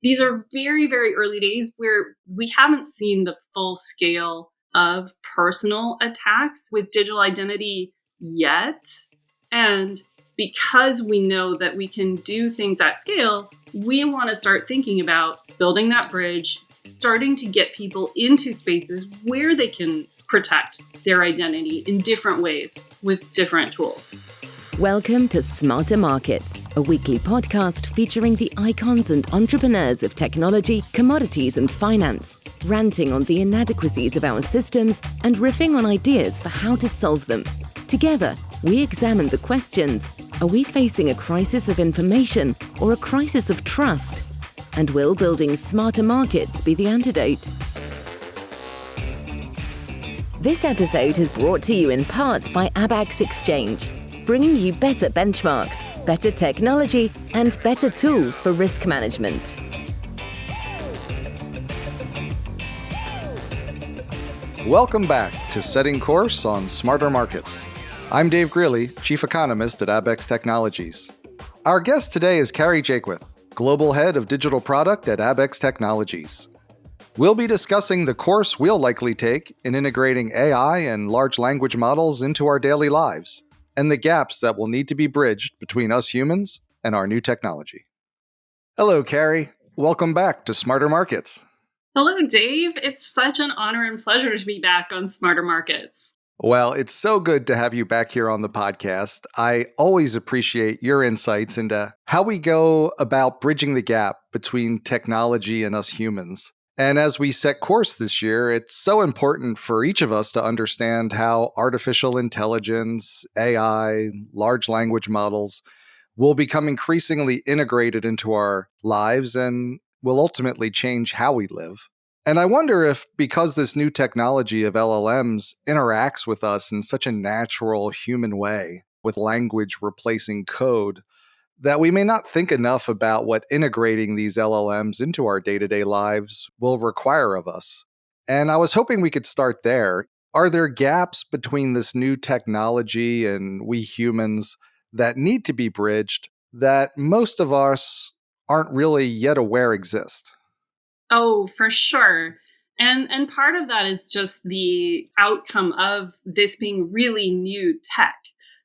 these are very, very early days where we haven't seen the full scale of personal attacks with digital identity yet. And because we know that we can do things at scale, we want to start thinking about building that bridge, starting to get people into spaces where they can protect their identity in different ways with different tools. Welcome to Smarter Markets, a weekly podcast featuring the icons and entrepreneurs of technology, commodities, and finance, ranting on the inadequacies of our systems and riffing on ideas for how to solve them. Together, we examine the questions: are we facing a crisis of information or a crisis of trust? And will building smarter markets be the antidote? This episode is brought to you in part by Abaxx Exchange, bringing you better benchmarks, better technology, and better tools for risk management. Welcome back to Setting Course on Smarter Markets. I'm Dave Greely, Chief Economist at Abaxx Technologies. Our guest today is Carrie Jaquith, Global Head of Digital Product at Abaxx Technologies. We'll be discussing the course we'll likely take in integrating AI and large language models into our daily lives, and the gaps that will need to be bridged between us humans and our new technology. Hello, Carrie. Welcome back to Smarter Markets. Hello, Dave. It's such an honor and pleasure to be back on Smarter Markets. Well, it's so good to have you back here on the podcast. I always appreciate your insights into how we go about bridging the gap between technology and us humans. And as we set course this year, it's so important for each of us to understand how artificial intelligence, AI, large language models will become increasingly integrated into our lives and will ultimately change how we live. And I wonder if, because this new technology of LLMs interacts with us in such a natural human way, with language replacing code, that we may not think enough about what integrating these LLMs into our day-to-day lives will require of us. And I was hoping we could start there. Are there gaps between this new technology and we humans that need to be bridged that most of us aren't really yet aware exist? Oh, for sure. And part of that is just the outcome of this being really new tech.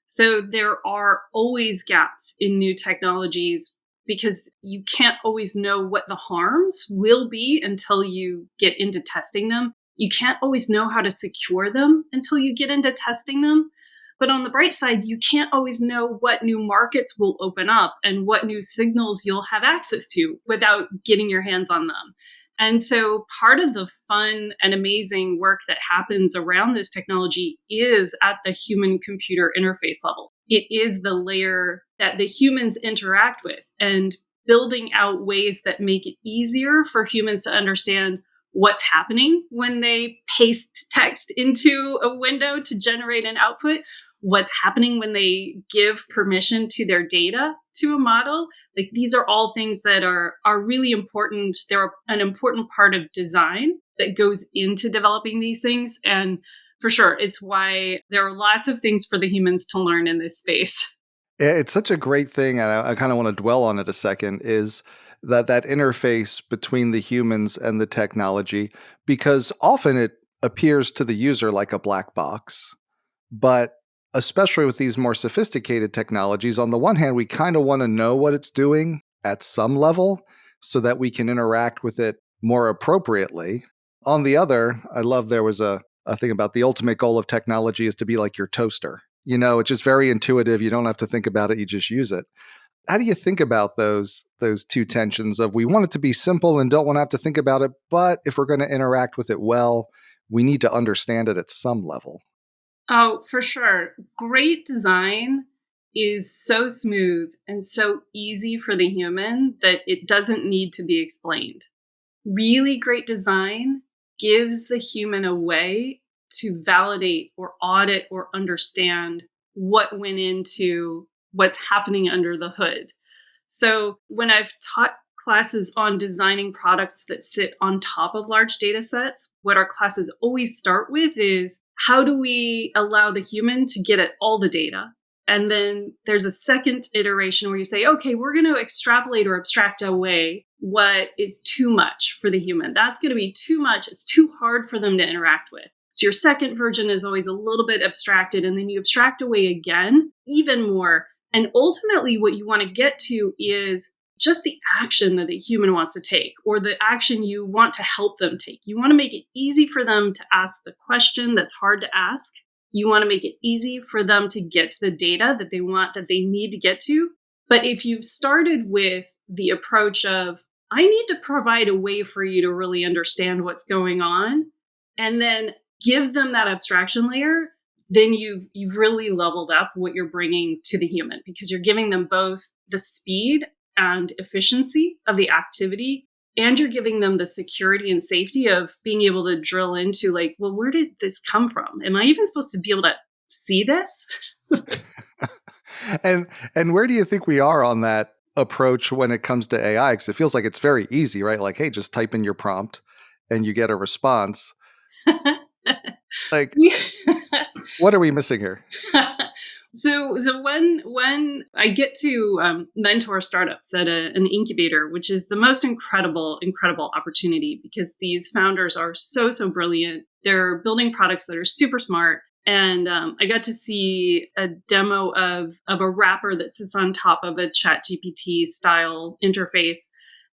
So there are always gaps in new technologies because you can't always know what the harms will be until you get into testing them. You can't always know how to secure them until you get into testing them. But on the bright side, you can't always know what new markets will open up and what new signals you'll have access to without getting your hands on them. And so part of the fun and amazing work that happens around this technology is at the human-computer interface level. It is the layer that the humans interact with, and building out ways that make it easier for humans to understand what's happening when they paste text into a window to generate an output, what's happening when they give permission to their data to a model. Like, these are all things that are really important. They're an important part of design that goes into developing these things. And for sure, it's why there are lots of things for the humans to learn in this space. It's such a great thing, and I kind of want to dwell on it a second, is that interface between the humans and the technology, because often it appears to the user like a black box. But especially with these more sophisticated technologies, on the one hand, we kind of want to know what it's doing at some level so that we can interact with it more appropriately. On the other, I love there was a thing about the ultimate goal of technology is to be like your toaster. You know, it's just very intuitive. You don't have to think about it. You just use it. How do you think about those two tensions of we want it to be simple and don't want to have to think about it, but if we're going to interact with it well, we need to understand it at some level? Oh, for sure. Great design is so smooth and so easy for the human that it doesn't need to be explained. Really great design gives the human a way to validate or audit or understand what went into what's happening under the hood. So when I've taught classes on designing products that sit on top of large data sets, what our classes always start with is, how do we allow the human to get at all the data? And then there's a second iteration where you say, okay, we're going to extrapolate or abstract away what is too much for the human. That's going to be too much. It's too hard for them to interact with. So your second version is always a little bit abstracted, and then you abstract away again, even more. And ultimately, what you want to get to is just the action that the human wants to take, or the action you want to help them take. You want to make it easy for them to ask the question that's hard to ask. You want to make it easy for them to get to the data that they need to get to. But if you've started with the approach of, I need to provide a way for you to really understand what's going on, and then give them that abstraction layer, then you've really leveled up what you're bringing to the human, because you're giving them both the speed and efficiency of the activity, and you're giving them the security and safety of being able to drill into, like, well, where did this come from? Am I even supposed to be able to see this? And where do you think we are on that approach when it comes to AI? Because it feels like it's very easy, right? Like, hey, just type in your prompt and you get a response. Like, what are we missing here? So when I get to mentor startups at an incubator, which is the most incredible opportunity, because these founders are so brilliant. They're building products that are super smart. And I got to see a demo of a wrapper that sits on top of a ChatGPT style interface.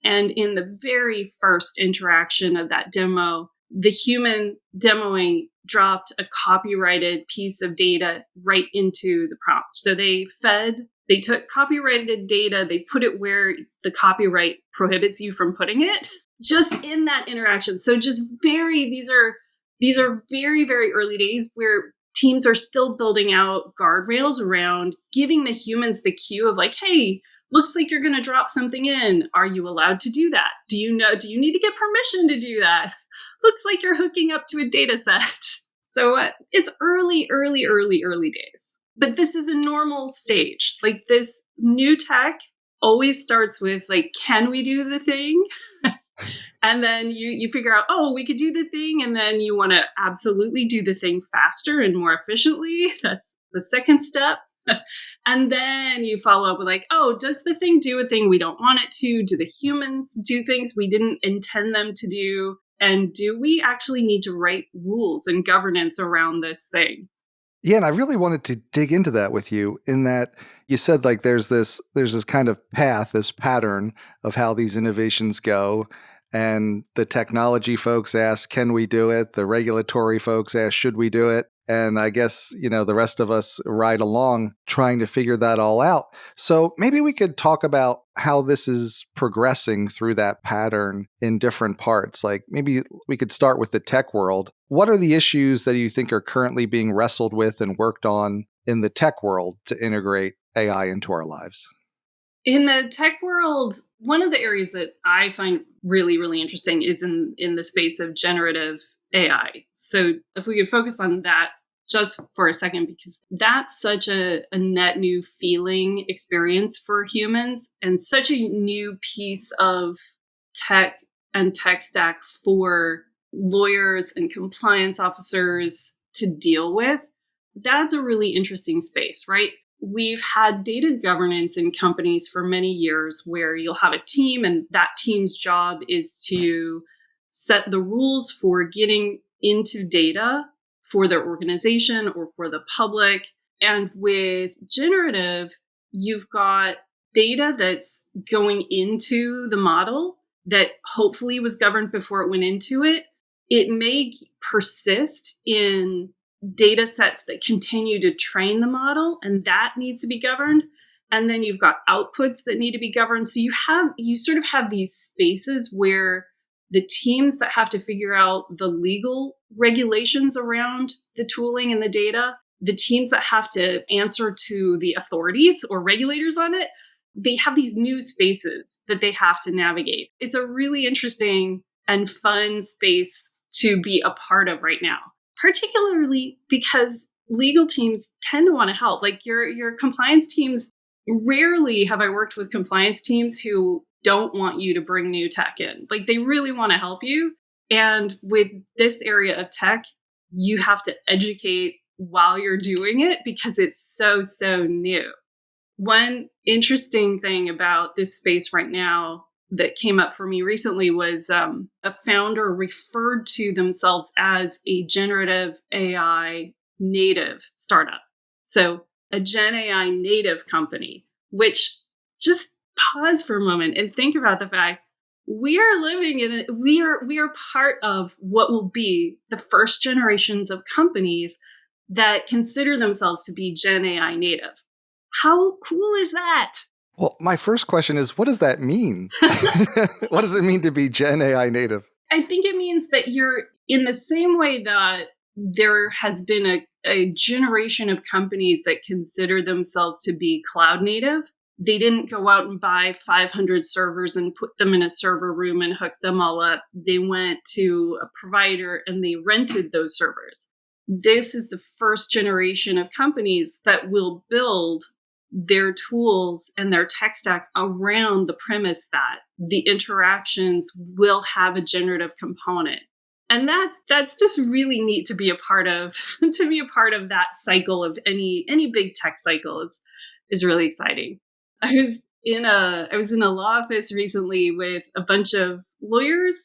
And in the very first interaction of that demo, the human demoing dropped a copyrighted piece of data right into the prompt. So they took copyrighted data, they put it where the copyright prohibits you from putting it, just in that interaction. So these are very, very early days where teams are still building out guardrails around giving the humans the cue of, like, hey, looks like you're going to drop something in. Are you allowed to do that? Do you need to get permission to do that? Looks like you're hooking up to a data set. So it's early days. But this is a normal stage. Like, this new tech always starts with, like, can we do the thing? And then you figure out, oh, we could do the thing. And then you want to absolutely do the thing faster and more efficiently. That's the second step. And then you follow up with, like, oh, does the thing do a thing we don't want it to? Do the humans do things we didn't intend them to do? And do we actually need to write rules and governance around this thing? Yeah, and I really wanted to dig into that with you, in that you said, like, there's this kind of path, this pattern of how these innovations go. And the technology folks ask, can we do it? The regulatory folks ask, should we do it? And I guess, the rest of us ride along trying to figure that all out. So maybe we could talk about how this is progressing through that pattern in different parts. Like, maybe we could start with the tech world. What are the issues that you think are currently being wrestled with and worked on in the tech world to integrate AI into our lives? In the tech world, one of the areas that I find really, really interesting is in the space of generative AI. So if we could focus on that just for a second, because that's such a net new feeling experience for humans, and such a new piece of tech and tech stack for lawyers and compliance officers to deal with. That's a really interesting space, right? We've had data governance in companies for many years, where you'll have a team, and that team's job is to set the rules for getting into data for their organization or for the public. And with generative, you've got data that's going into the model that hopefully was governed before it went into it. It may persist in data sets that continue to train the model, and that needs to be governed. And then you've got outputs that need to be governed. So you sort of have these spaces where the teams that have to figure out the legal regulations around the tooling and the data, the teams that have to answer to the authorities or regulators on it, they have these new spaces that they have to navigate. It's a really interesting and fun space to be a part of right now, particularly because legal teams tend to want to help. Like, your compliance teams, rarely have I worked with compliance teams who don't want you to bring new tech in. Like, they really want to help you. And with this area of tech, you have to educate while you're doing it, because it's so new. One interesting thing about this space right now that came up for me recently was a founder referred to themselves as a generative AI native startup. So a Gen AI native company, which just pause for a moment and think about the fact we are living in it. We are part of what will be the first generations of companies that consider themselves to be Gen AI native. How cool is that? Well, my first question is, what does that mean? What does it mean to be Gen AI native? I think it means that you're in the same way that there has been a generation of companies that consider themselves to be cloud native. They didn't go out and buy 500 servers and put them in a server room and hook them all up. They went to a provider and they rented those servers. This is the first generation of companies that will build their tools and their tech stack around the premise that the interactions will have a generative component. And that's just really neat to be a part of. To be a part of that cycle of any big tech cycle is really exciting. I was in a law office recently with a bunch of lawyers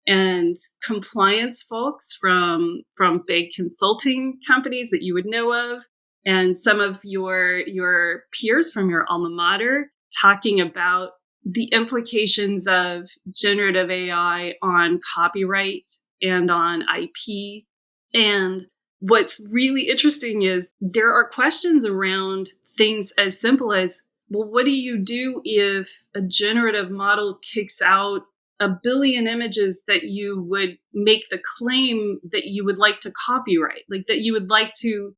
and compliance folks from big consulting companies that you would know of, and some of your peers from your alma mater talking about the implications of generative AI on copyright and on IP. And what's really interesting is there are questions around things as simple as, well, what do you do if a generative model kicks out a billion images that you would make the claim that you would like to copyright, like that you'd like to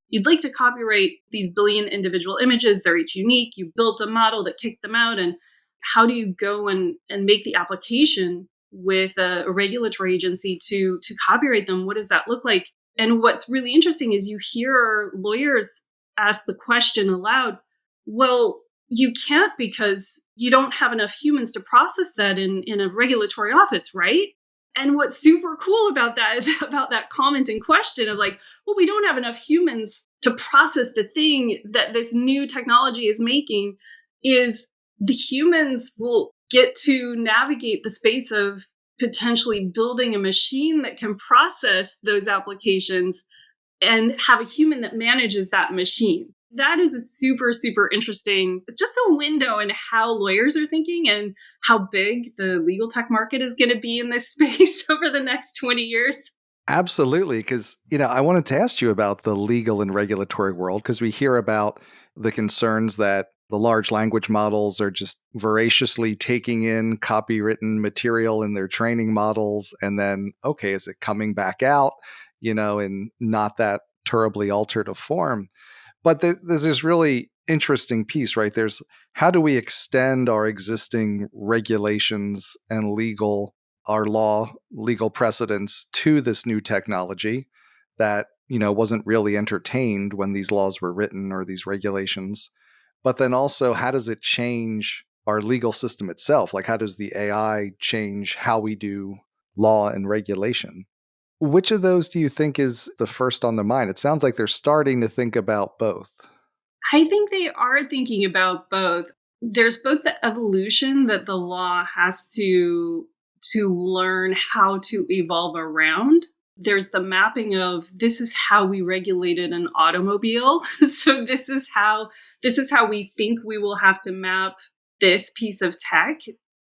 copyright these billion individual images. They're each unique. You built a model that kicked them out. And how do you go and make the application with a regulatory agency to copyright them? What does that look like? And what's really interesting is you hear lawyers ask the question aloud, well, you can't because you don't have enough humans to process that in a regulatory office, right? And what's super cool about that comment in question of like, well, we don't have enough humans to process the thing that this new technology is making, is the humans will get to navigate the space of potentially building a machine that can process those applications and have a human that manages that machine. That is a super, super interesting, just a window in how lawyers are thinking and how big the legal tech market is going to be in this space over the next 20 years. Absolutely. Because, I wanted to ask you about the legal and regulatory world because we hear about the concerns that the large language models are just voraciously taking in copywritten material in their training models. And then, okay, is it coming back out, in not that terribly altered a form? But there's this really interesting piece, right? There's how do we extend our existing regulations and legal precedents to this new technology that, wasn't really entertained when these laws were written or these regulations. But then also, how does it change our legal system itself? Like, how does the AI change how we do law and regulation? Which of those do you think is the first on the mind? It sounds like they're starting to think about both. I think they are thinking about both. There's both the evolution that the law has to learn how to evolve around. There's the mapping of this is how we regulated an automobile. So this is how we think we will have to map this piece of tech.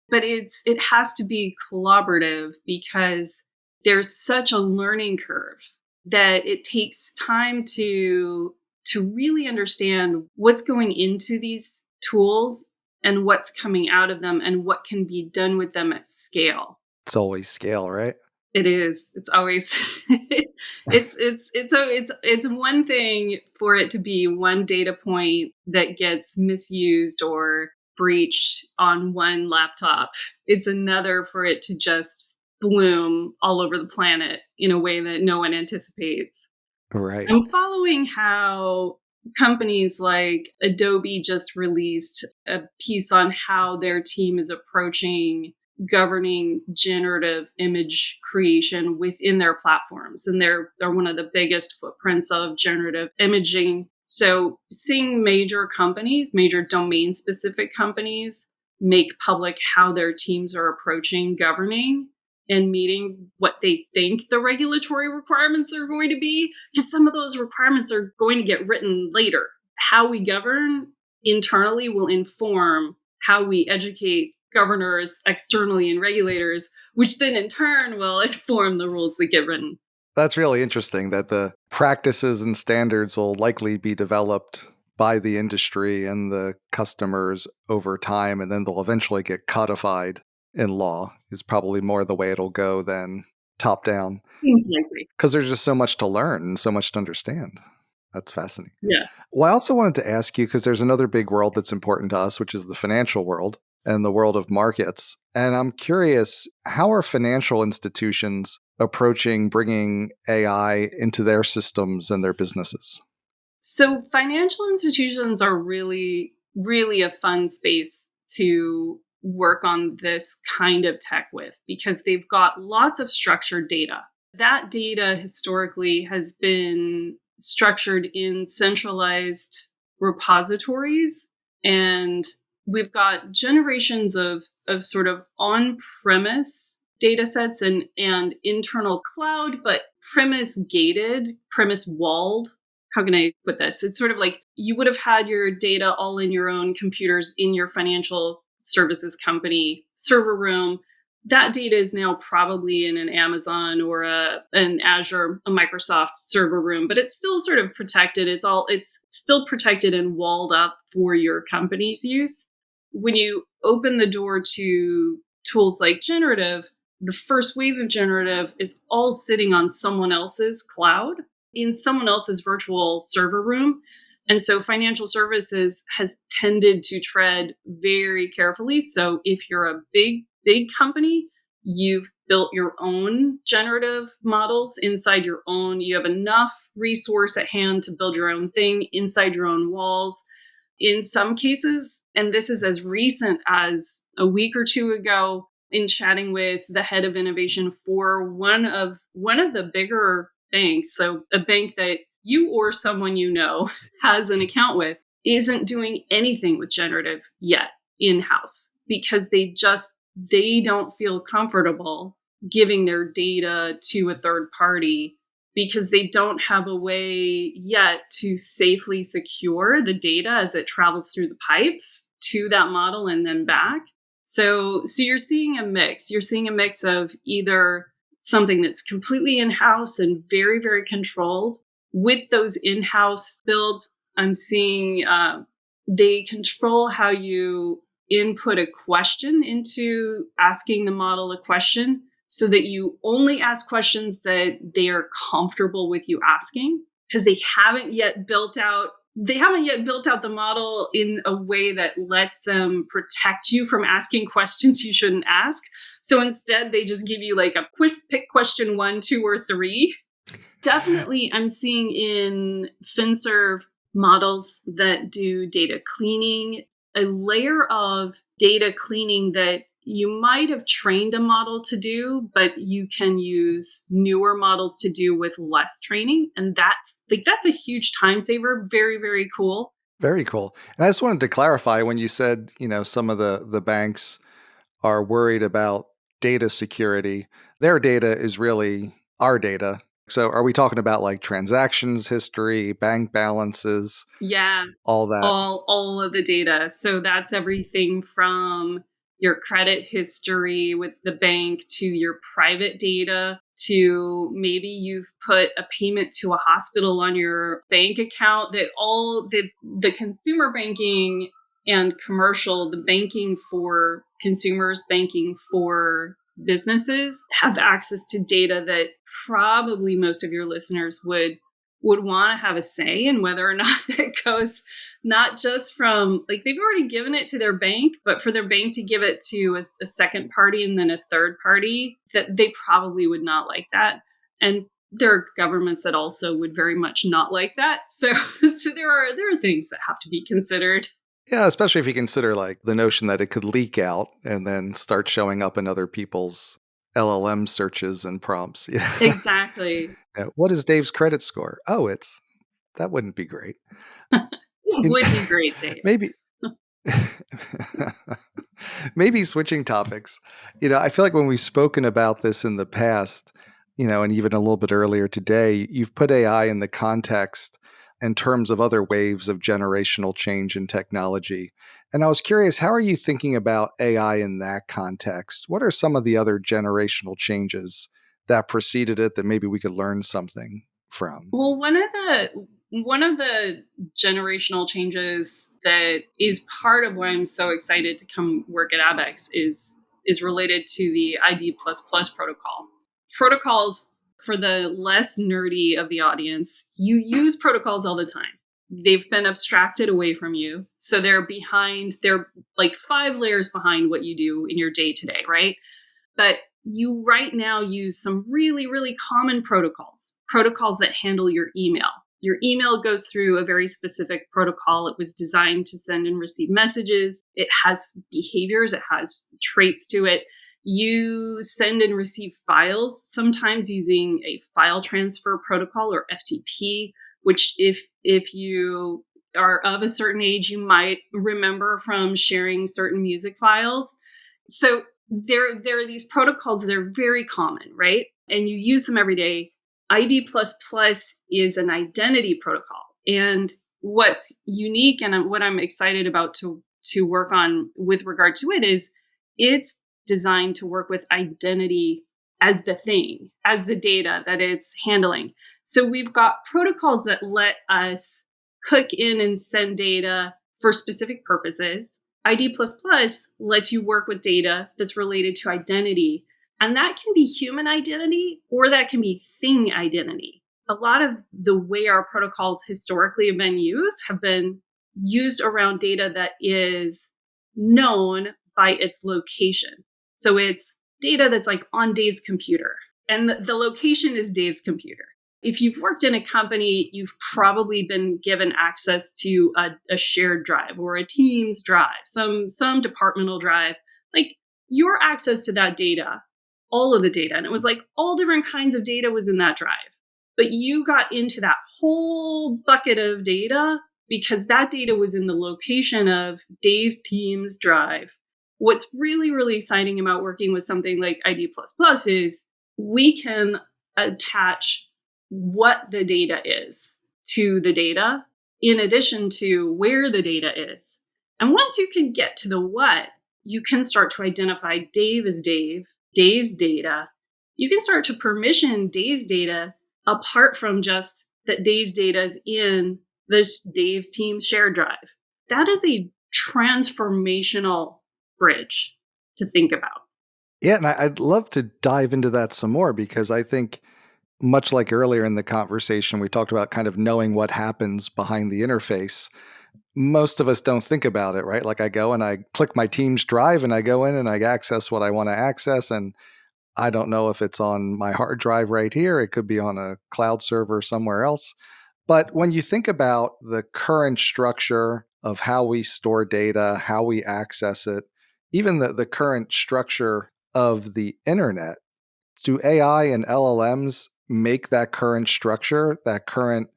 But it has to be collaborative because there's such a learning curve that it takes time to really understand what's going into these tools and what's coming out of them and what can be done with them at scale. It's always scale, right? It is. It's always it's one thing for it to be one data point that gets misused or breached on one laptop. It's another for it to just bloom all over the planet in a way that no one anticipates. Right. I'm following how companies like Adobe just released a piece on how their team is approaching governing generative image creation within their platforms. And they're one of the biggest footprints of generative imaging. So seeing major companies, major domain specific companies make public how their teams are approaching governing and meeting what they think the regulatory requirements are going to be, because some of those requirements are going to get written later. How we govern internally will inform how we educate governors externally and regulators, which then in turn will inform the rules that get written. That's really interesting that the practices and standards will likely be developed by the industry and the customers over time, and then they'll eventually get codified in law, is probably more the way it'll go than top down, Seems likely. because there's just so much to learn and so much to understand. That's fascinating. Yeah. Well, I also wanted to ask you, because there's another big world that's important to us, which is the financial world and the world of markets. And I'm curious, how are financial institutions approaching bringing AI into their systems and their businesses? So financial institutions are really, really a fun space to work on this kind of tech with because they've got lots of structured data. That data historically has been structured in centralized repositories, and we've got generations of sort of on-premise data sets and internal cloud, but premise gated, premise walled. How can I put this? It's sort of like you would have had your data all in your own computers in your financial services company server room. That data is now probably in an Amazon or an Azure, a Microsoft server room, but it's still sort of protected. It's still protected and walled up for your company's use. When you open the door to tools like generative, the first wave of generative is all sitting on someone else's cloud in someone else's virtual server room. And so financial services has tended to tread very carefully. So if you're a big company, you've built your own generative models inside your own, you have enough resource at hand to build your own thing inside your own walls. In some cases, and this is as recent as a week or two ago, in chatting with the head of innovation for one of the bigger banks, so a bank that you or someone you know has an account with, isn't doing anything with generative yet in-house because they don't feel comfortable giving their data to a third party because they don't have a way yet to safely secure the data as it travels through the pipes to that model and then back. So you're seeing a mix. You're seeing a mix of either something that's completely in-house and very, very controlled. With those in-house builds, I'm seeing they control how you input a question into asking the model a question so that you only ask questions that they are comfortable with you asking because they haven't yet built out the model in a way that lets them protect you from asking questions you shouldn't ask. So instead, they just give you like a quick pick question 1, 2, or 3. Definitely, I'm seeing in FinServ models that do data cleaning, a layer of data cleaning that you might have trained a model to do, but you can use newer models to do with less training. And that's a huge time saver. Very, very cool. Very cool. And I just wanted to clarify when you said, some of the banks are worried about data security. Their data is really our data. So are we talking about like transactions history, bank balances, Yeah. all that? All of the data. So that's everything from your credit history with the bank to your private data to maybe you've put a payment to a hospital on your bank account. That all the consumer banking and commercial, the banking for consumers, banking for businesses have access to data that probably most of your listeners would want to have a say in whether or not that goes not just from like they've already given it to their bank, but for their bank to give it to a second party and then a third party, that they probably would not like that. And there are governments that also would very much not like that. So there are things that have to be considered. Yeah, especially if you consider like the notion that it could leak out and then start showing up in other people's LLM searches and prompts. Exactly. What is Dave's credit score? Oh, that wouldn't be great. It In- would be great, Dave. Maybe Maybe switching topics. I feel like when we've spoken about this in the past, and even a little bit earlier today, you've put AI in the context in terms of other waves of generational change in technology. And I was curious, how are you thinking about AI in that context? What are some of the other generational changes that preceded it that maybe we could learn something from? Well, one of the generational changes that is part of why I'm so excited to come work at Abaxx is related to the ID++ protocol. Protocols, for the less nerdy of the audience, you use protocols all the time. They've been abstracted away from you. So they're like 5 layers behind what you do in your day to day, right? But you right now use some really, really common protocols that handle your email. Your email goes through a very specific protocol. It was designed to send and receive messages. It has behaviors, it has traits to it. You send and receive files, sometimes using a file transfer protocol or FTP, which if you are of a certain age, you might remember from sharing certain music files. So there are these protocols that are very common, right? And you use them every day. ID++ is an identity protocol. And what's unique and what I'm excited about to work on with regard to it is it's designed to work with identity as the thing, as the data that it's handling. So we've got protocols that let us hook in and send data for specific purposes. ID++ lets you work with data that's related to identity. And that can be human identity or that can be thing identity. A lot of the way our protocols historically have been used around data that is known by its location. So it's data that's like on Dave's computer, and the location is Dave's computer. If you've worked in a company, you've probably been given access to a shared drive or a Teams drive, some departmental drive. Like your access to that data, all of the data, and it was like all different kinds of data was in that drive. But you got into that whole bucket of data because that data was in the location of Dave's Teams drive. What's really, really exciting about working with something like ID++ is we can attach what the data is to the data in addition to where the data is. And once you can get to the what, you can start to identify Dave as Dave's data. You can start to permission Dave's data apart from just that Dave's data is in this Dave's Teams shared drive. That is a transformational bridge to think about. Yeah, and I'd love to dive into that some more because I think much like earlier in the conversation, we talked about kind of knowing what happens behind the interface. Most of us don't think about it, right? Like I go and I click my Teams drive and I go in and I access what I want to access. And I don't know if it's on my hard drive right here. It could be on a cloud server somewhere else. But when you think about the current structure of how we store data, how we access it, even the current structure of the internet, do AI and LLMs make that current structure, that current,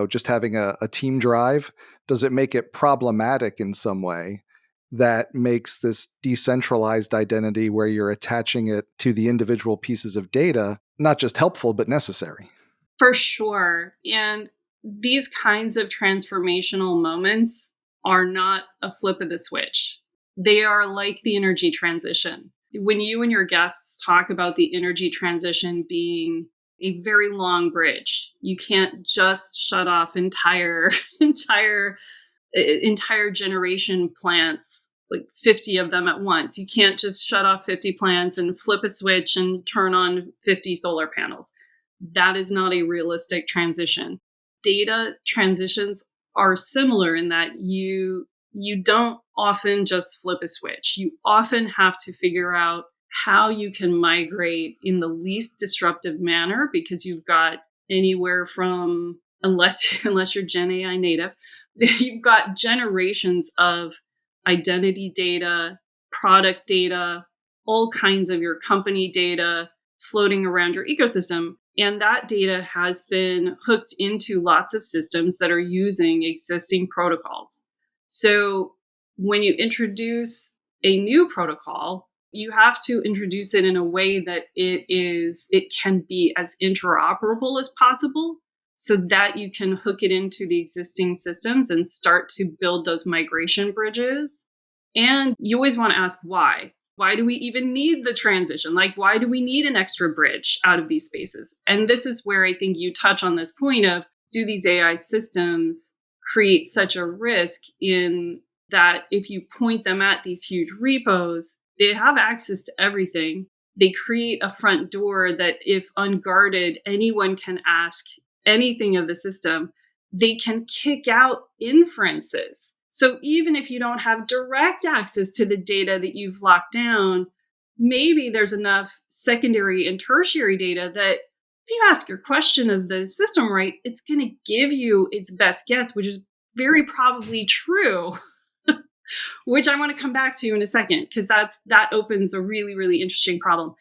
just having a team drive, does it make it problematic in some way that makes this decentralized identity where you're attaching it to the individual pieces of data not just helpful, but necessary? For sure. And these kinds of transformational moments are not a flip of the switch. They are like the energy transition. When you and your guests talk about the energy transition being a very long bridge, you can't just shut off entire generation plants, like 50 of them at once. You can't just shut off 50 plants and flip a switch and turn on 50 solar panels. That is not a realistic transition. Data transitions are similar in that you don't often just flip a switch. You often have to figure out how you can migrate in the least disruptive manner because you've got anywhere from, unless you're Gen AI native, you've got generations of identity data, product data, all kinds of your company data floating around your ecosystem. And that data has been hooked into lots of systems that are using existing protocols. So when you introduce a new protocol, you have to introduce it in a way that it can be as interoperable as possible so that you can hook it into the existing systems and start to build those migration bridges. And you always want to ask why. Why do we even need the transition? Like, why do we need an extra bridge out of these spaces? And this is where I think you touch on this point of, do these AI systems create such a risk in that if you point them at these huge repos, they have access to everything. They create a front door that, if unguarded, anyone can ask anything of the system. They can kick out inferences. So even if you don't have direct access to the data that you've locked down, maybe there's enough secondary and tertiary data that if you ask your question of the system right, it's going to give you its best guess, which is very probably true, which I want to come back to in a second, because that opens a really, really interesting problem.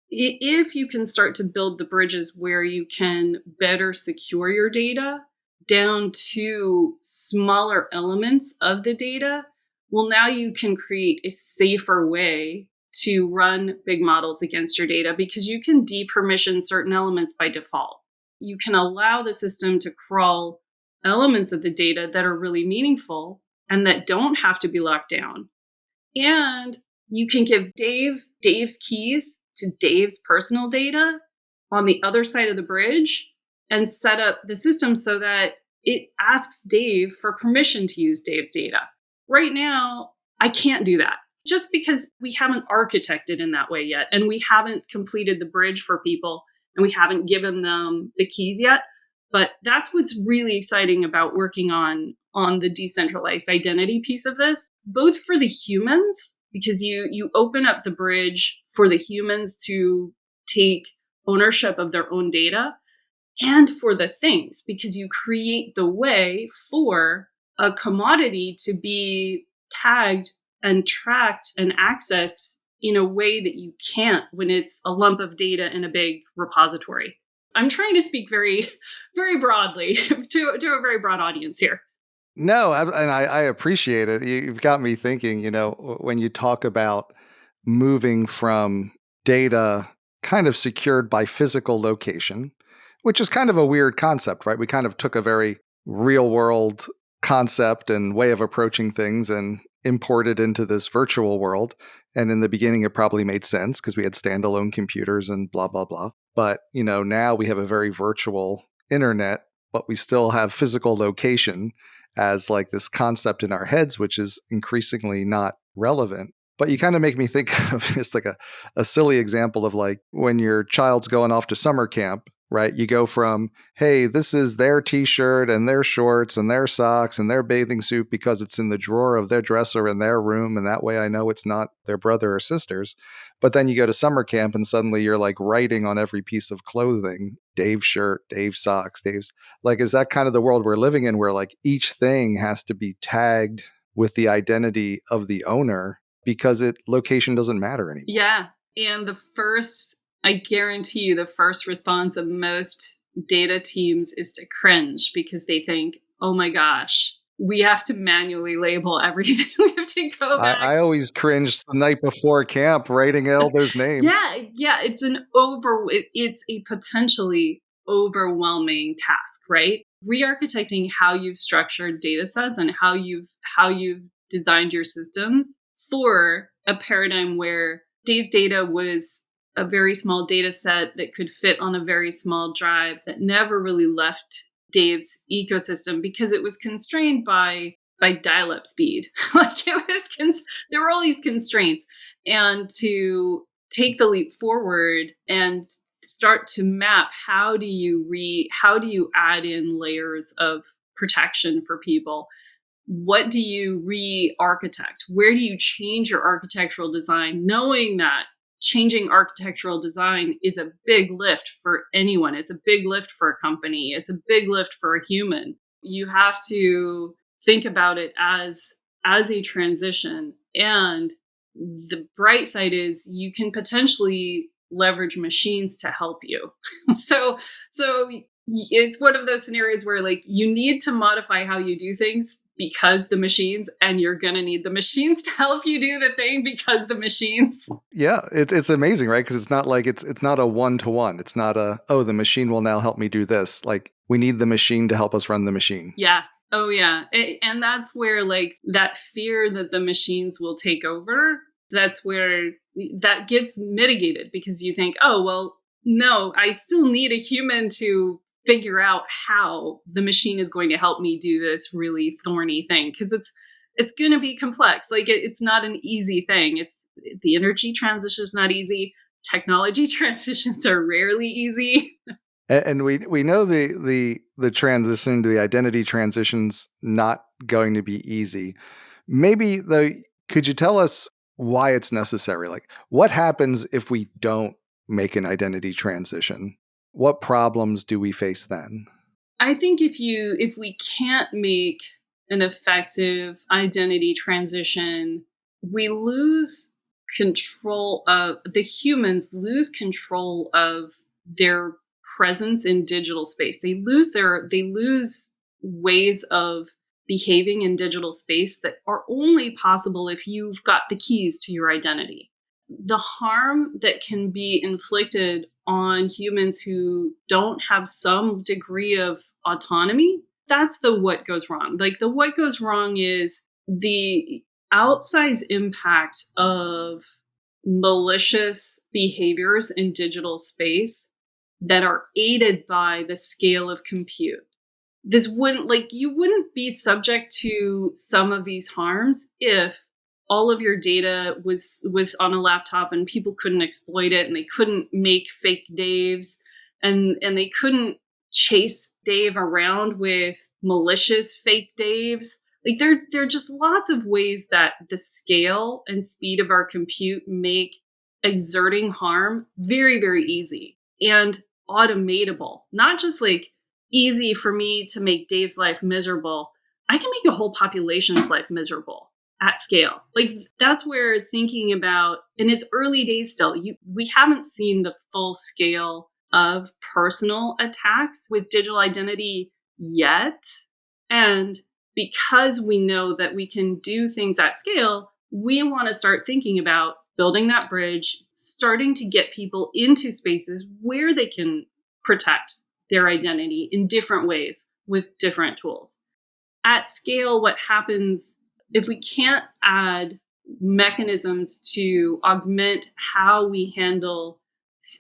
If you can start to build the bridges where you can better secure your data down to smaller elements of the data, well, now you can create a safer way to run big models against your data, because you can depermission certain elements by default. You can allow the system to crawl elements of the data that are really meaningful and that don't have to be locked down. And you can give Dave's keys to Dave's personal data on the other side of the bridge and set up the system so that it asks Dave for permission to use Dave's data. Right now, I can't do that just because we haven't architected in that way yet. And we haven't completed the bridge for people and we haven't given them the keys yet. But that's what's really exciting about working on the decentralized identity piece of this, both for the humans, because you open up the bridge for the humans to take ownership of their own data, and for the things, because you create the way for a commodity to be tagged and tracked and accessed in a way that you can't when it's a lump of data in a big repository. I'm trying to speak very, very broadly to a very broad audience here. No, and I appreciate it. You've got me thinking, when you talk about moving from data kind of secured by physical location, which is kind of a weird concept, right? We kind of took a very real world concept and way of approaching things and imported into this virtual world. And in the beginning, it probably made sense because we had standalone computers and blah, blah, blah. But, now we have a very virtual internet, but we still have physical location as like this concept in our heads, which is increasingly not relevant. But you kind of make me think of just like a silly example of like when your child's going off to summer camp, right? You go from, hey, this is their t-shirt and their shorts and their socks and their bathing suit because it's in the drawer of their dresser in their room. And that way I know it's not their brother or sisters. But then you go to summer camp and suddenly you're like writing on every piece of clothing, Dave's shirt, Dave's socks, Dave's, like, is that kind of the world we're living in where like each thing has to be tagged with the identity of the owner because location doesn't matter anymore? Yeah. And I guarantee you, the first response of most data teams is to cringe because they think, oh my gosh, we have to manually label everything. We have to go back. I always cringed the night before camp writing all those names. Yeah. It's a potentially overwhelming task, right? Re-architecting how you've structured data sets and how you've designed your systems for a paradigm where Dave's data was a very small data set that could fit on a very small drive that never really left Dave's ecosystem because it was constrained by dial-up speed. There were all these constraints. And to take the leap forward and start to map how do you add in layers of protection for people? What do you re-architect? Where do you change your architectural design, knowing that changing architectural design is a big lift for anyone. It's a big lift for a company. It's a big lift for a human. You have to think about it as a transition. And the bright side is you can potentially leverage machines to help you. So it's one of those scenarios where like you need to modify how you do things because the machines, and you're going to need the machines to help you do the thing because the machines. Yeah, it's amazing, right? Because it's not like it's not a one-to-one. It's not a, oh, the machine will now help me do this. Like, we need the machine to help us run the machine. Yeah. Oh, yeah. And that's where, like, that fear that the machines will take over, that's where that gets mitigated, because you think, oh, well, no, I still need a human to figure out how the machine is going to help me do this really thorny thing, because it's going to be complex. Like, it's not an easy thing. It's the energy transition is not easy. Technology transitions are rarely easy. And we know the transition to the identity transition's not going to be easy. Maybe though, could you tell us why it's necessary? Like, what happens if we don't make an identity transition? What problems do we face then? I think if we can't make an effective identity transition, we lose control of the humans lose control of their presence in digital space. They lose ways of behaving in digital space that are only possible if you've got the keys to your identity. The harm that can be inflicted on humans who don't have some degree of autonomy, that's the what goes wrong. Like, the what goes wrong is the outsized impact of malicious behaviors in digital space that are aided by the scale of compute. This wouldn't, like, you wouldn't be subject to some of these harms if all of your data was on a laptop and people couldn't exploit it, and they couldn't make fake Daves, and they couldn't chase Dave around with malicious fake Daves. Like, there are just lots of ways that the scale and speed of our compute make exerting harm very, very easy and automatable. Not just like easy for me to make Dave's life miserable. I can make a whole population's life miserable at scale. Like, that's where thinking about, and it's early days still, we haven't seen the full scale of personal attacks with digital identity yet. And because we know that we can do things at scale, we want to start thinking about building that bridge, starting to get people into spaces where they can protect their identity in different ways with different tools. At scale, what happens if we can't add mechanisms to augment how we handle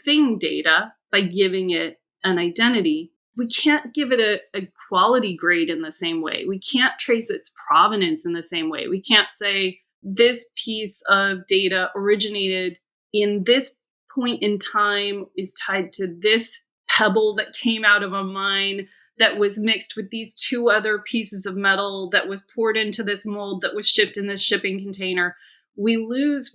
thing data by giving it an identity? We can't give it a quality grade in the same way. We can't trace its provenance in the same way. We can't say this piece of data originated in this point in time, is tied to this pebble that came out of a mine that was mixed with these two other pieces of metal that was poured into this mold that was shipped in this shipping container. We lose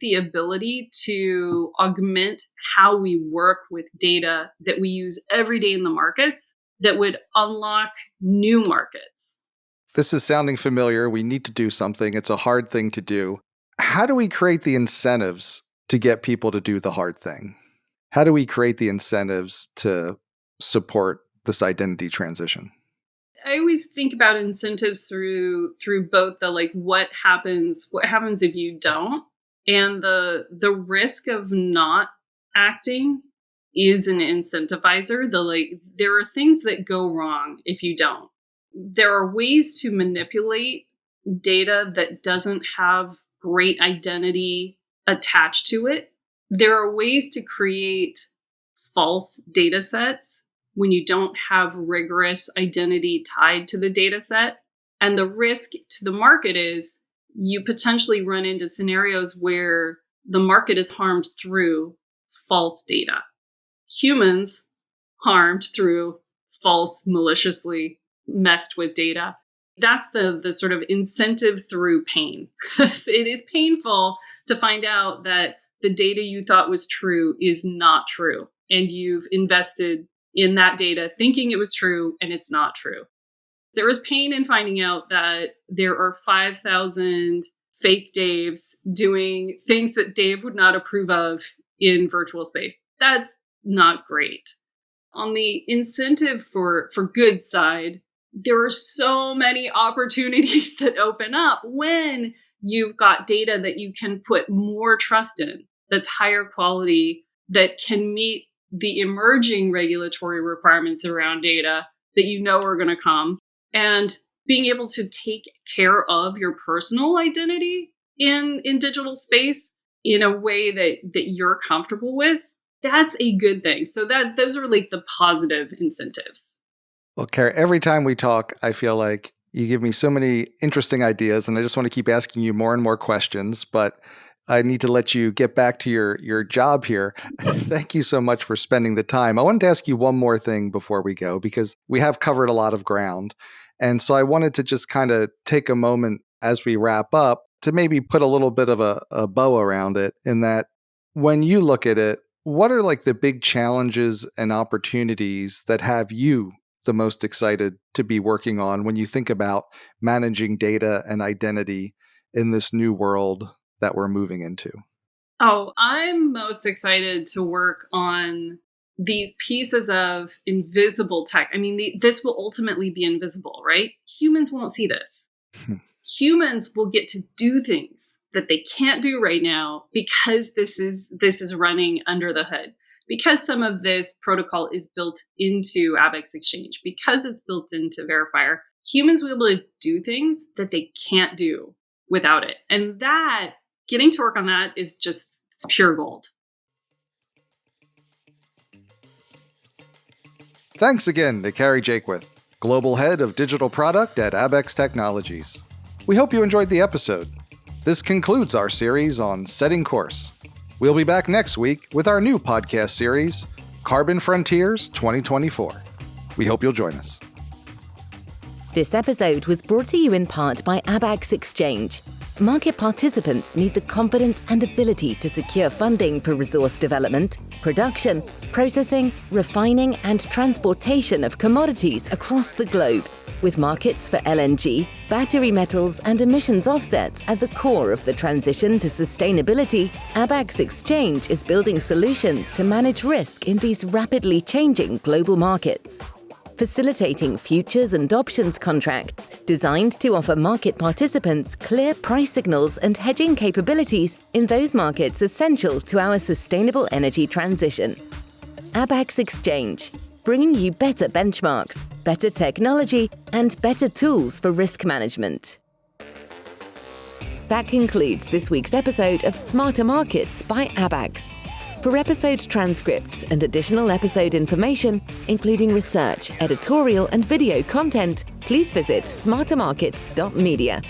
the ability to augment how we work with data that we use every day in the markets that would unlock new markets. This is sounding familiar. We need to do something. It's a hard thing to do. How do we create the incentives to get people to do the hard thing? How do we create the incentives to support this identity transition? I always think about incentives through both the, like, what happens if you don't, and the risk of not acting is an incentivizer. There are things that go wrong if you don't. There are ways to manipulate data that doesn't have great identity attached to it. There are ways to create false data sets when you don't have rigorous identity tied to the data set. And the risk to the market is you potentially run into scenarios where the market is harmed through false data. Humans harmed through false, maliciously messed with data. That's the sort of incentive through pain. It is painful to find out that the data you thought was true is not true, and you've invested in that data thinking it was true, and it's not true. There is pain in finding out that there are 5,000 fake Daves doing things that Dave would not approve of in virtual space. That's not great. On the incentive for good side, there are so many opportunities that open up when you've got data that you can put more trust in, that's higher quality, that can meet the emerging regulatory requirements around data that you know are going to come, and being able to take care of your personal identity in digital space in a way that you're comfortable with. That's a good thing. So those are like the positive incentives. Well, Carrie, every time we talk, I feel like you give me so many interesting ideas, and I just want to keep asking you more and more questions, but I need to let you get back to your job here. Thank you so much for spending the time. I wanted to ask you one more thing before we go, because we have covered a lot of ground. And so I wanted to just kind of take a moment as we wrap up to maybe put a little bit of a bow around it, in that when you look at it, what are like the big challenges and opportunities that have you the most excited to be working on when you think about managing data and identity in this new world that we're moving into? Oh, I'm most excited to work on these pieces of invisible tech. I mean, this will ultimately be invisible, right? Humans won't see this. Humans will get to do things that they can't do right now because this is running under the hood. Because some of this protocol is built into Abaxx Exchange, because it's built into Verifier, humans will be able to do things that they can't do without it. And that, getting to work on that is just, it's pure gold. Thanks again to Carrie Jaquith, Global Head of Digital Product at Abaxx Technologies. We hope you enjoyed the episode. This concludes our series on Setting Course. We'll be back next week with our new podcast series, Carbon Frontiers 2024. We hope you'll join us. This episode was brought to you in part by Abaxx Exchange. Market participants need the confidence and ability to secure funding for resource development, production, processing, refining, and transportation of commodities across the globe, with markets for LNG, battery metals, and emissions offsets at the core of the transition to sustainability. Abaxx Exchange is building solutions to manage risk in these rapidly changing global markets. Facilitating futures and options contracts designed to offer market participants clear price signals and hedging capabilities in those markets essential to our sustainable energy transition. Abaxx Exchange, bringing you better benchmarks, better technology, and better tools for risk management. That concludes this week's episode of Smarter Markets by Abaxx. For episode transcripts and additional episode information, including research, editorial, and video content, please visit smartermarkets.media.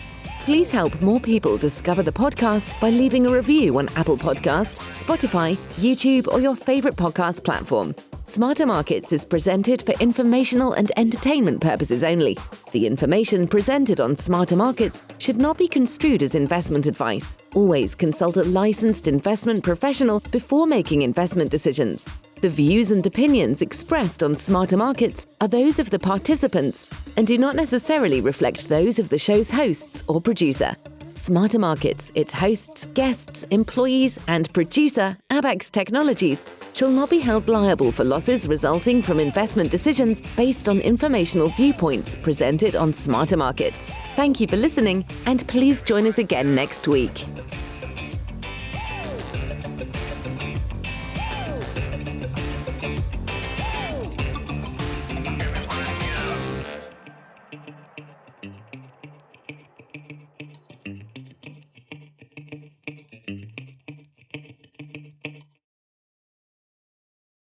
Please help more people discover the podcast by leaving a review on Apple Podcast, Spotify, YouTube, or your favorite podcast platform. Smarter Markets is presented for informational and entertainment purposes only. The information presented on Smarter Markets should not be construed as investment advice. Always consult a licensed investment professional before making investment decisions. The views and opinions expressed on Smarter Markets are those of the participants and do not necessarily reflect those of the show's hosts or producer. Smarter Markets, its hosts, guests, employees, and producer, Abaxx Technologies, shall not be held liable for losses resulting from investment decisions based on informational viewpoints presented on Smarter Markets. Thank you for listening, and please join us again next week.